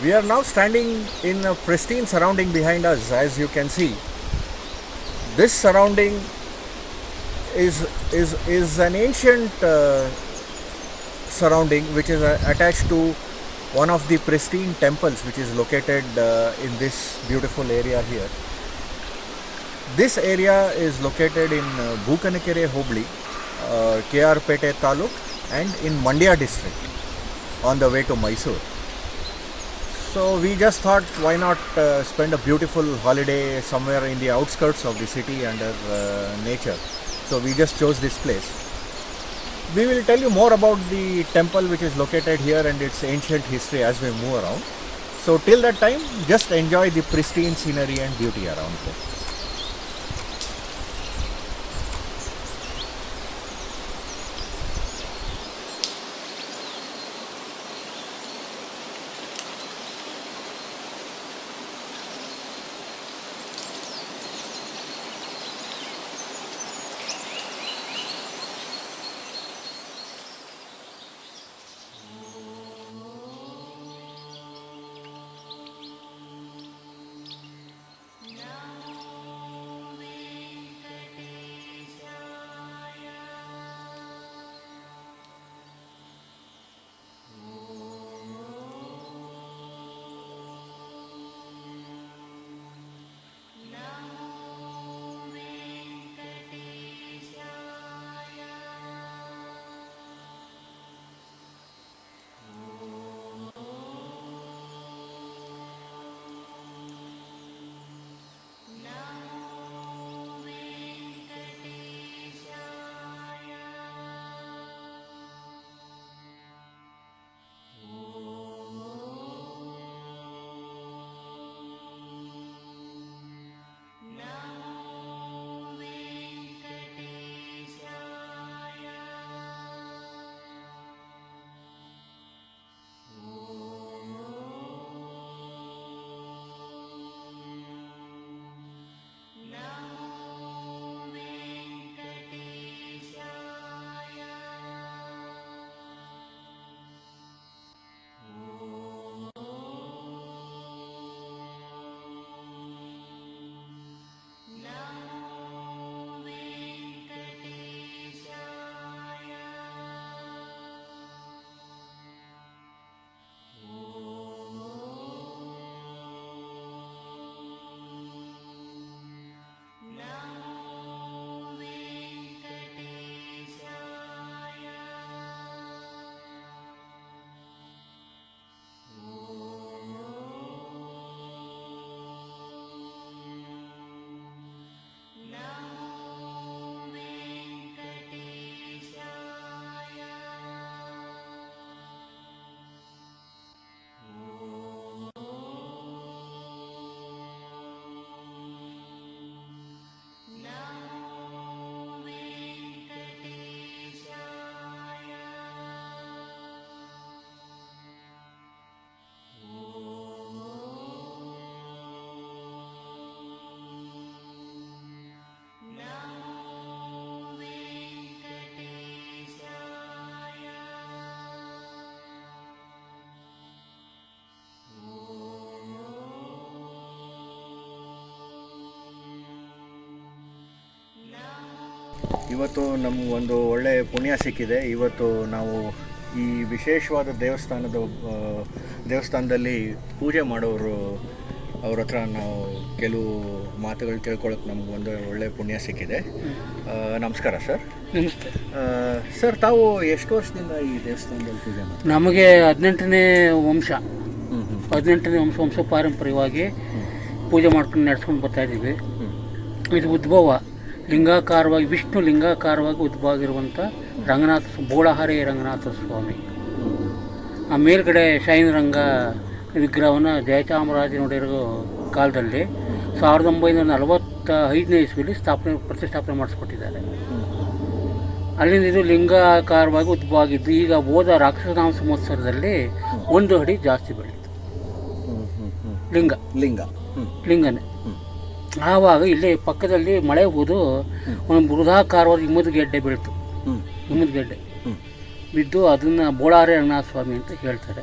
We are now standing in a pristine surrounding behind us. As you can see, this surrounding is an ancient surrounding which is attached to one of the pristine temples which is located in this beautiful area here. This area is located in Bhukanekere Hobli, KR Pete Taluk, and in Mandya district on the way to Mysore. So we just thought, why not spend a beautiful holiday somewhere in the outskirts of the city under nature. So we just chose this place. We will tell you more about the temple which is located here and its ancient history as we move around. So till that time, just enjoy the pristine scenery and beauty around here. ಇವತ್ತು ನಮಗೊಂದು ಒಳ್ಳೆ ಪುಣ್ಯ ಸಿಕ್ಕಿದೆ. ಇವತ್ತು ನಾವು ಈ ವಿಶೇಷವಾದ ದೇವಸ್ಥಾನದಲ್ಲಿ ಪೂಜೆ ಮಾಡೋರು ಅವ್ರ ಹತ್ರ ನಾವು ಕೆಲವು ಮಾತುಗಳು ತಿಳ್ಕೊಳ್ಳೋಕೆ ನಮಗೊಂದು ಒಳ್ಳೆ ಪುಣ್ಯ ಸಿಕ್ಕಿದೆ. ನಮಸ್ಕಾರ ಸರ್. ನಮಸ್ತೆ ಸರ್, ತಾವು ಎಷ್ಟು ವರ್ಷದಿಂದ ಈ ದೇವಸ್ಥಾನದಲ್ಲಿ ಪೂಜೆ ಮಾಡ್ತೀವಿ? ನಮಗೆ 18ನೇ ವಂಶ 18ನೇ ವಂಶ ಪಾರಂಪರ್ಯವಾಗಿ ಪೂಜೆ ಮಾಡ್ಕೊಂಡು ನಡೆಸ್ಕೊಂಡು ಬರ್ತಾಯಿದ್ದೀವಿ. ಇದು ಉದ್ಭವ ಲಿಂಗಾಕಾರವಾಗಿ, ವಿಷ್ಣು ಲಿಂಗಾಕಾರವಾಗಿ ಉದ್ಭವ ಆಗಿರುವಂಥ ಬೋಳಹರೆ ರಂಗನಾಥ ಸ್ವಾಮಿ. ಆ ಮೇಲ್ಗಡೆ ಶೈನರಂಗ ವಿಗ್ರಹವನ್ನು ಜಯಚಾಮರಾಜನೊಡೆಯರ ಕಾಲದಲ್ಲಿ 1945ನೇ ಇಸ್ವಿಯಲ್ಲಿ ಪ್ರತಿಷ್ಠಾಪನೆ ಮಾಡಿಸ್ಕೊಟ್ಟಿದ್ದಾರೆ. ಅಲ್ಲಿಂದ ಇದು ಲಿಂಗಾಕಾರವಾಗಿ ಉದ್ಭವ ಆಗಿದ್ದು, ಈಗ ಹೋದ ರಾಕ್ಷಸನಾಮ ಸಂವತ್ಸರದಲ್ಲಿ 1 ಅಡಿ ಜಾಸ್ತಿ ಬೆಳೀತು. ಲಿಂಗನೇ. ಆವಾಗ ಇಲ್ಲಿ ಪಕ್ಕದಲ್ಲಿ ಮಳೆ ಹೋದು ಒಂದು ಬೃಹದಾಕಾರವಾದ ಹಿಮದ ಗೆಡ್ಡೆ ಬೀಳ್ತು. ಹಿಮದ ಗೆಡ್ಡೆ ಬಿದ್ದು ಅದನ್ನು ಬೋಳಾರೆ ರಂಗನಾಥ ಸ್ವಾಮಿ ಅಂತ ಹೇಳ್ತಾರೆ.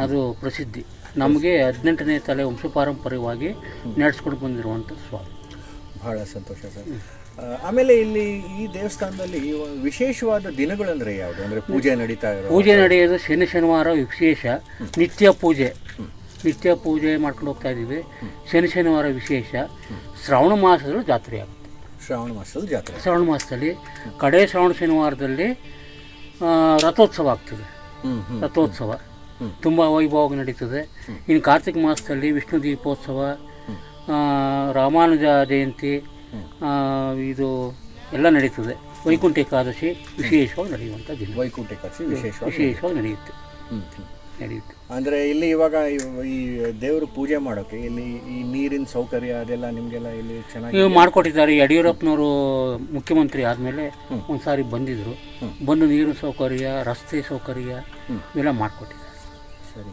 ಅದು ಪ್ರಸಿದ್ಧಿ. ನಮಗೆ 18ನೇ ತಲೆ ವಂಶಪಾರಂಪರ್ಯವಾಗಿ ನಡೆಸ್ಕೊಂಡು ಬಂದಿರುವಂಥ ಸ್ವಾಮಿ. ಬಹಳ ಸಂತೋಷ ಸರ್. ಆಮೇಲೆ ಇಲ್ಲಿ ಈ ದೇವಸ್ಥಾನದಲ್ಲಿ ವಿಶೇಷವಾದ ದಿನಗಳಂದ್ರೆ ಯಾವುದು? ಅಂದರೆ ಪೂಜೆ ನಡೀತಾ ಇರೋ ಪೂಜೆ ನಡೆಯೋದು ಶನಿವಾರ ವಿಶೇಷ, ನಿತ್ಯ ಪೂಜೆ ಮಾಡ್ಕೊಂಡು ಹೋಗ್ತಾ ಇದ್ದೀವಿ. ಶನಿವಾರ ವಿಶೇಷ, ಶ್ರಾವಣ ಮಾಸದಲ್ಲೂ ಜಾತ್ರೆ ಆಗುತ್ತೆ. ಶ್ರಾವಣ ಮಾಸದಲ್ಲಿ ಕಡೆ ಶ್ರಾವಣ ಶನಿವಾರದಲ್ಲಿ ರಥೋತ್ಸವ ಆಗ್ತದೆ. ರಥೋತ್ಸವ ತುಂಬ ವೈಭವವಾಗಿ ನಡೀತದೆ. ಇನ್ನು ಕಾರ್ತಿಕ ಮಾಸದಲ್ಲಿ ವಿಷ್ಣು ದೀಪೋತ್ಸವ, ರಾಮಾನುಜ ಜಯಂತಿ, ಇದು ಎಲ್ಲ ನಡೀತದೆ. ವೈಕುಂಠ ಏಕಾದಶಿ ವಿಶೇಷವಾಗಿ ನಡೆಯುವಂಥ ದಿನ. ವೈಕುಂಠ ಏಕಾದಶಿ ವಿಶೇಷವಾಗಿ ನಡೆಯುತ್ತೆ. ಅಂದರೆ ಇಲ್ಲಿ ಇವಾಗ ಈ ದೇವರು ಪೂಜೆ ಮಾಡೋಕ್ಕೆ ಇಲ್ಲಿ ಈ ನೀರಿನ ಸೌಕರ್ಯ ಅದೆಲ್ಲ ನಿಮಗೆಲ್ಲ ಇಲ್ಲಿ ಚೆನ್ನಾಗಿ ಮಾಡಿಕೊಟ್ಟಿದ್ದಾರೆ. ಯಡಿಯೂರಪ್ಪನವರು ಮುಖ್ಯಮಂತ್ರಿ ಆದಮೇಲೆ ಒಂದು ಸಾರಿ ಬಂದಿದ್ದರು. ಬಂದು ನೀರಿನ ಸೌಕರ್ಯ, ರಸ್ತೆ ಸೌಕರ್ಯ ಇವೆಲ್ಲ ಮಾಡಿಕೊಟ್ಟಿದ್ದಾರೆ. ಸರಿ.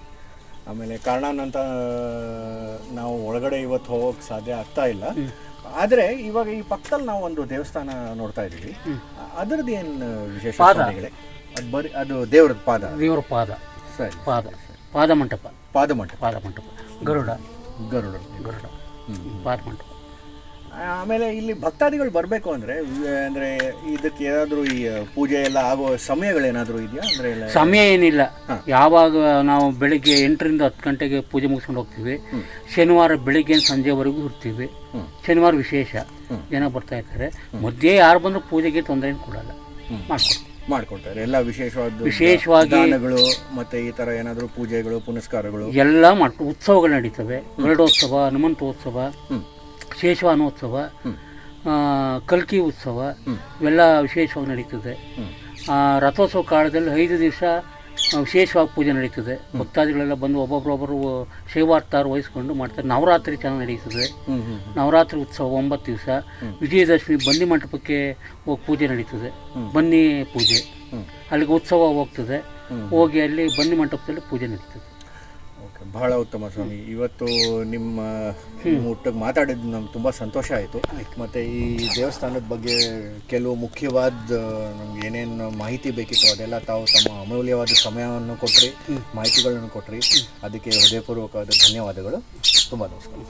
ಆಮೇಲೆ ಕಾರಣಾನಂತ ನಾವು ಒಳಗಡೆ ಇವತ್ತು ಹೋಗೋಕ್ಕೆ ಸಾಧ್ಯ ಆಗ್ತಾ ಇಲ್ಲ. ಆದರೆ ಇವಾಗ ಈ ಪಕ್ಕದಲ್ಲಿ ನಾವು ಒಂದು ದೇವಸ್ಥಾನ ನೋಡ್ತಾ ಇದ್ದೀವಿ. ಅದರದ್ದು ಏನು ವಿಶೇಷ? ಅದು ಬರೀ ಅದು ದೇವರ ಪಾದ. ಸರಿ. ಪಾದ ಮಂಟಪ. ಗರುಡ ಪಾದ ಮಂಟಪ. ಆಮೇಲೆ ಇಲ್ಲಿ ಭಕ್ತಾದಿಗಳು ಬರಬೇಕು ಅಂದರೆ ಇದಕ್ಕೆ ಏನಾದರೂ ಈ ಪೂಜೆ ಎಲ್ಲ ಆಗೋ ಸಮಯಗಳೇನಾದರೂ ಇದೆಯಾ? ಅಂದರೆ ಸಮಯ ಏನಿಲ್ಲ. ಯಾವಾಗ ನಾವು ಬೆಳಿಗ್ಗೆ 8ರಿಂದ 10 ಗಂಟೆಗೆ ಪೂಜೆ ಮುಗಿಸ್ಕೊಂಡು ಹೋಗ್ತೀವಿ. ಶನಿವಾರ ಬೆಳಿಗ್ಗೆ ಸಂಜೆವರೆಗೂ ಇರ್ತೀವಿ. ಶನಿವಾರ ವಿಶೇಷ, ಜನ ಬರ್ತಾ ಇರ್ತಾರೆ. ಮಧ್ಯೆ ಯಾರು ಬಂದರೂ ಪೂಜೆಗೆ ತೊಂದರೆ ಏನು ಕೊಡಲ್ಲ, ಮಾಡ್ಕೊಡ್ತಾರೆ. ಎಲ್ಲ ವಿಶೇಷವಾಗಿ ದಾನಗಳು ಮತ್ತೆ ಈ ಥರ ಏನಾದರೂ ಪೂಜೆಗಳು ಪುನಸ್ಕಾರಗಳು ಎಲ್ಲ ಉತ್ಸವಗಳು ನಡೀತವೆ. ಗರುಡೋತ್ಸವ, ಹನುಮಂತೋತ್ಸವ, ಶೇಷವಾನೋತ್ಸವ, ಕಲ್ಕಿ ಉತ್ಸವ ಇವೆಲ್ಲ ವಿಶೇಷವಾಗಿ ನಡೀತದೆ. ರಥೋತ್ಸವ ಕಾಲದಲ್ಲಿ 5 ದಿವಸ ವಿಶೇಷವಾಗಿ ಪೂಜೆ ನಡೀತದೆ. ಭಕ್ತಾದಿಗಳೆಲ್ಲ ಬಂದು ಒಬ್ಬೊಬ್ಬರು ಸೇವಾರ್ಥಾರು ವಹಿಸ್ಕೊಂಡು ಮಾಡ್ತಾರೆ. ನವರಾತ್ರಿ ಚೆನ್ನಾಗಿ ನಡೀತದೆ. ನವರಾತ್ರಿ ಉತ್ಸವ 9 ದಿವಸ. ವಿಜಯದಶಮಿ ಬನ್ನಿ ಮಂಟಪಕ್ಕೆ ಹೋಗಿ ಪೂಜೆ ನಡೀತದೆ. ಬನ್ನಿ ಪೂಜೆ, ಅಲ್ಲಿಗೆ ಉತ್ಸವ ಹೋಗ್ತದೆ. ಹೋಗಿ ಅಲ್ಲಿ ಬನ್ನಿ ಮಂಟಪದಲ್ಲಿ ಪೂಜೆ ನಡೀತದೆ. ಓಕೆ, ಬಹಳ ಉತ್ತಮ ಸ್ವಾಮಿ. ಇವತ್ತು ನಿಮ್ಮ ಒಟ್ಟಿಗೆ ಮಾತಾಡಿದ್ದು ನಮ್ಗೆ ತುಂಬ ಸಂತೋಷ ಆಯಿತು. ಮತ್ತು ಈ ದೇವಸ್ಥಾನದ ಬಗ್ಗೆ ಕೆಲವು ಮುಖ್ಯವಾದ ನಮ್ಗೆ ಏನೇನು ಮಾಹಿತಿ ಬೇಕಿತ್ತು ಅದೆಲ್ಲ ತಾವು ತಮ್ಮ ಅಮೂಲ್ಯವಾದ ಸಮಯವನ್ನು ಕೊಟ್ಟರಿ, ಮಾಹಿತಿಗಳನ್ನು ಕೊಟ್ಟರಿ. ಅದಕ್ಕೆ ಹೃದಯಪೂರ್ವಕವಾದ ಧನ್ಯವಾದಗಳು. ತುಂಬ ನಮಸ್ಕಾರ.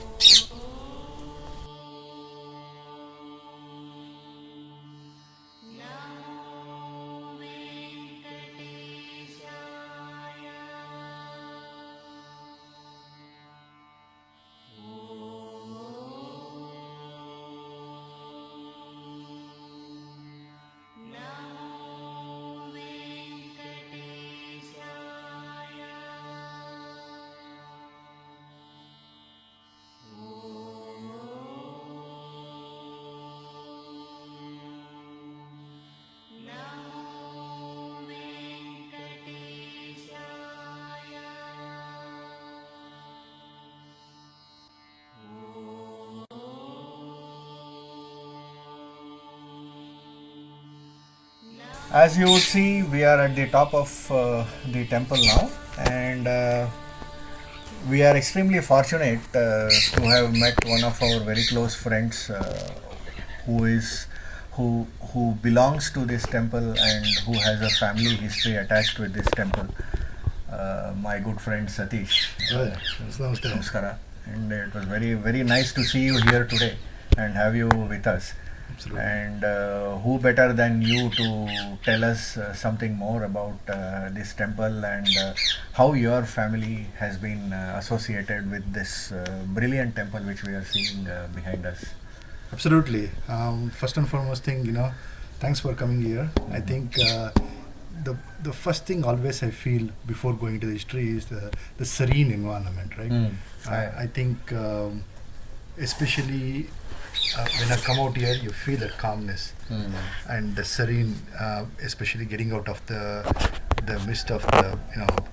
As you would see, we are at the top of the temple now, and we are extremely fortunate to have met one of our very close friends who belongs to this temple and who has a family history attached with this temple. My good friend Satish. Namaskara. And it was very, very nice to see you here today and have you with us. Absolutely. And who better than you to tell us something more about this temple and how your family has been associated with this brilliant temple which we are seeing behind us. Absolutely. First and foremost thing, thanks for coming here. I think the first thing always I feel before going to the history is the serene environment, right? I think especially when I come out here, you feel that calmness and the serene, especially getting out of the mist of the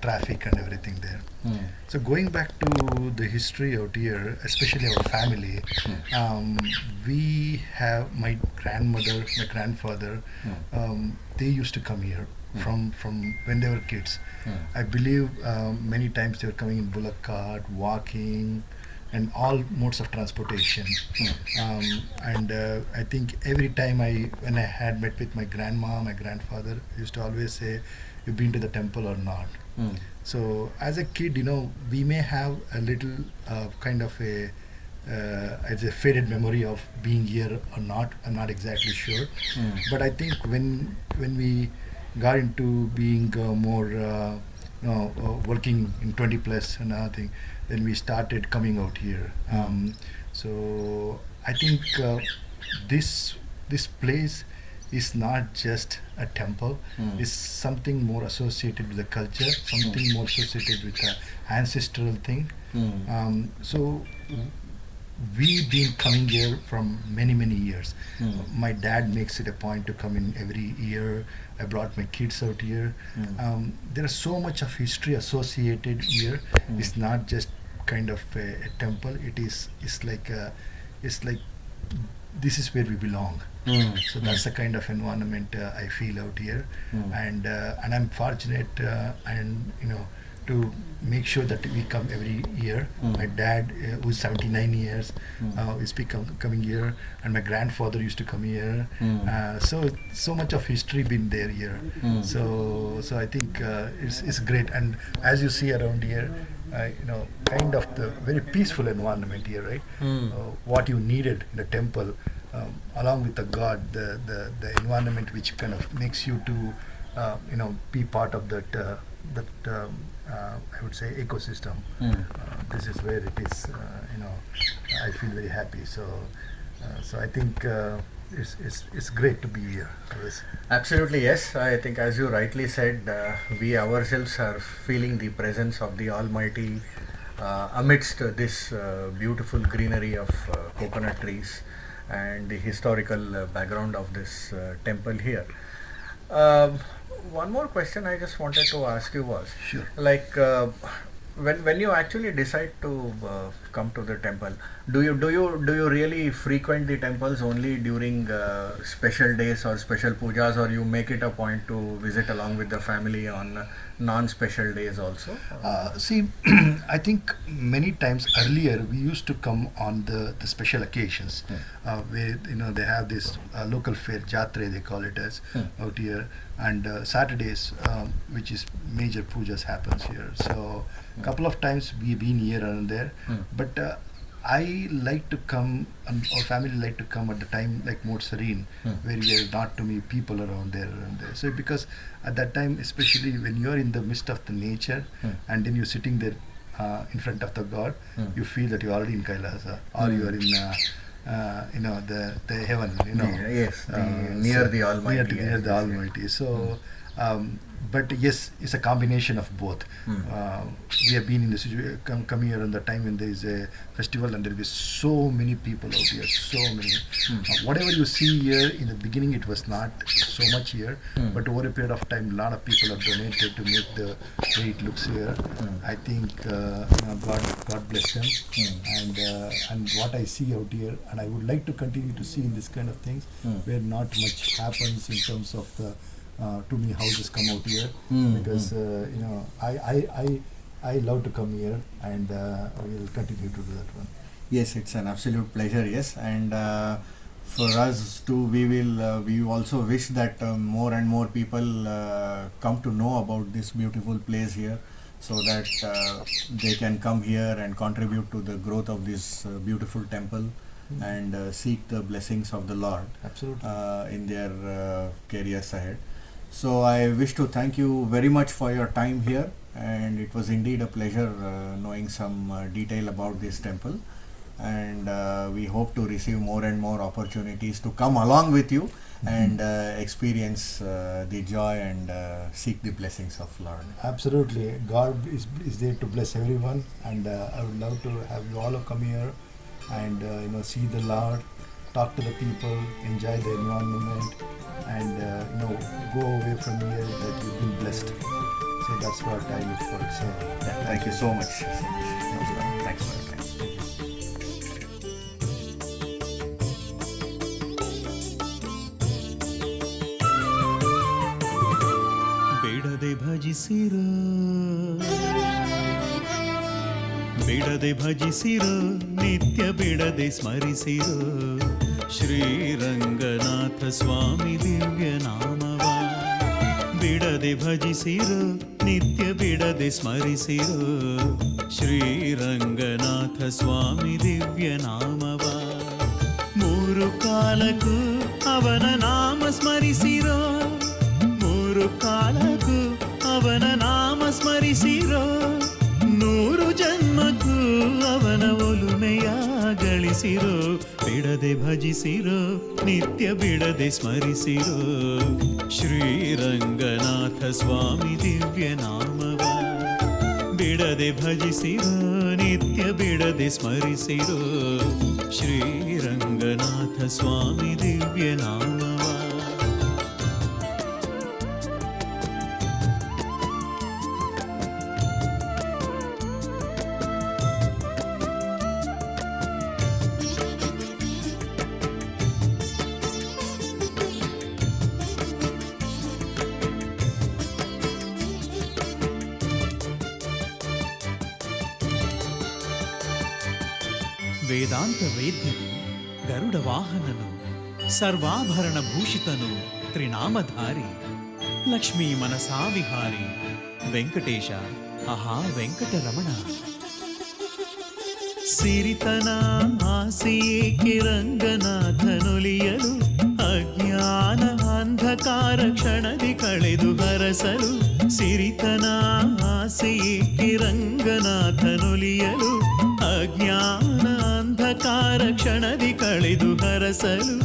traffic and everything there. So going back to the history out here, especially our family, we have my grandmother, my grandfather, they used to come here from when they were kids. I believe many times they were coming in bullock cart, walking, and all modes of transportation. And I think every time when I had met with my grandma, my grandfather used to always say, "You've been to the temple or not?" So as a kid, we may have a little kind of as a faded memory of being here or not. I'm not exactly sure, but I think when we got into being more working in 20 plus and other thing, then we started coming out here. So I think this place is not just a temple. It's something more associated with the culture, something more associated with the ancestral thing. So we've been coming here from many years. My dad makes it a point to come in every year. I brought my kids out here. There is so much of history associated here. It's not just kind of a temple. It's like this is where we belong. So that's the kind of environment I feel out here, and I'm fortunate and to make sure that we come every year. My dad, who's 79 years, is coming here, and my grandfather used to come here. So much of history been there here. So I think it's great. And as you see around here, kind of the very peaceful environment here, right? What you needed in the temple, along with the God, the environment which kind of makes you to be part of that I would say ecosystem. This is where it is. I feel very happy. So I think it's great to be here. Absolutely, yes. I think, as you rightly said, we ourselves are feeling the presence of the Almighty amidst this beautiful greenery of coconut trees and the historical background of this temple here. One more question I just wanted to ask you was, Sure. like, when you actually decide to come to the temple, do you really frequent the temples only during special days or special pujas, or you make it a point to visit along with the family on non-special days also? See, I think many times earlier we used to come on the special occasions, where they have this local fair, jatre they call it as, out here, and Saturdays, which is major pujas happens here. So couple of times we've been here and there, but I like to come, and our family like to come at the time like more serene, where there are not too many people around there and there. So because at that time, especially when you're in the midst of the nature, and then you're sitting there in front of the God, you feel that you're already in Kailasa, or you are in the heaven, Yes, near the Almighty. near the Almighty. So but yes, it's a combination of both. We have been in the situation, come here on the time when there is a festival, and there will be so many people out here, so many. Whatever you see here, in the beginning it was not so much here, but over a period of time, a lot of people have donated to make the way it looks here. I think God bless them, and what I see out here, and I would like to continue to see in this kind of things, where not much happens in terms of the too many houses come out here, because I love to come here, and I will continue to do that one. Yes, it's an absolute pleasure. Yes, and for us too, we also wish that more and more people come to know about this beautiful place here, so that they can come here and contribute to the growth of this beautiful temple, and seek the blessings of the Lord Absolutely. in their careers ahead. So I wish to thank you very much for your time here, and it was indeed a pleasure knowing some detail about this temple, and we hope to receive more and more opportunities to come along with you and experience the joy and seek the blessings of Lord. Absolutely. God is there to bless everyone, and I would love to have you all come here and see the Lord, talk to the people, enjoy the environment, and go away from here that you've been blessed. So that's what I look for. So Thank you so much. Thanks for your time. ಬೇಡದೆ ಭಜಿಸಿರೋ ಬಿಡದೆ ಭಜಿಸಿರೋ ನಿತ್ಯ ಬಿಡದೆ ಸ್ಮರಿಸಿರೋ ಶ್ರೀರಂಗನಾಥ ಸ್ವಾಮಿ ದಿವ್ಯ ನಾಮವ ಬಿಡದೆ ಭಜಿಸಿರೋ ನಿತ್ಯ ಬಿಡದೆ ಸ್ಮರಿಸಿರೋ ಶ್ರೀರಂಗನಾಥ ಸ್ವಾಮಿ ದಿವ್ಯ ನಾಮವ ಮೂರು ಕಾಲಕ್ಕೂ ಅವನ ನಾಮ ಸ್ಮರಿಸಿರೋ ಮೂರು ಕಾಲಕ್ಕೂ ಅವನ ನಾಮ ಸ್ಮರಿಸಿರೋ ನೂರು ಜನ್ಮಕ್ಕೂ ಅವನ ಒಲುಮೆಯ ಗಳಿಸಿರೋ ಬಿಡದೆ ಭಜಿಸಿರೋ ನಿತ್ಯ ಬಿಡದೆ ಸ್ಮರಿಸಿರೋ ಶ್ರೀರಂಗನಾಥ ಸ್ವಾಮಿ ದಿವ್ಯ ನಾಮವ ಬಿಡದೆ ಭಜಿಸಿರೋ ನಿತ್ಯ ಬಿಡದೆ ಸ್ಮರಿಸಿರೋ ಶ್ರೀರಂಗನಾಥ ಸ್ವಾಮಿ ದಿವ್ಯ ನಾಮವ ವೇದಾಂತ ವೇದ್ಯನು ಗರುಡ ವಾಹನನು ಸರ್ವಾಭರಣ ಭೂಷಿತನು ತ್ರಿನಾಮಧಾರಿ ಲಕ್ಷ್ಮೀ ಮನಸಾವಿಹಾರಿ ವೆಂಕಟೇಶ ಆಹಾ ವೆಂಕಟರಮಣ ಸಿರಿತನ ಆಸೆಯೇಕೆ ರಂಗನಾಥನೊಲಿಯಲು ಅಜ್ಞಾನ ಅಂಧಕಾರ ಕ್ಷಣದಿ ಕಳೆದು ಹರಸಲು ಸಿರಿತನ ಆಸೆಯೇಕೆ ರಂಗನಾಥನೊಲಿಯಲು ಅಜ್ಞಾನ ಅಂಧಕಾರ ಕ್ಷಣದಿ ಕಳೆದು ಹರಸಲು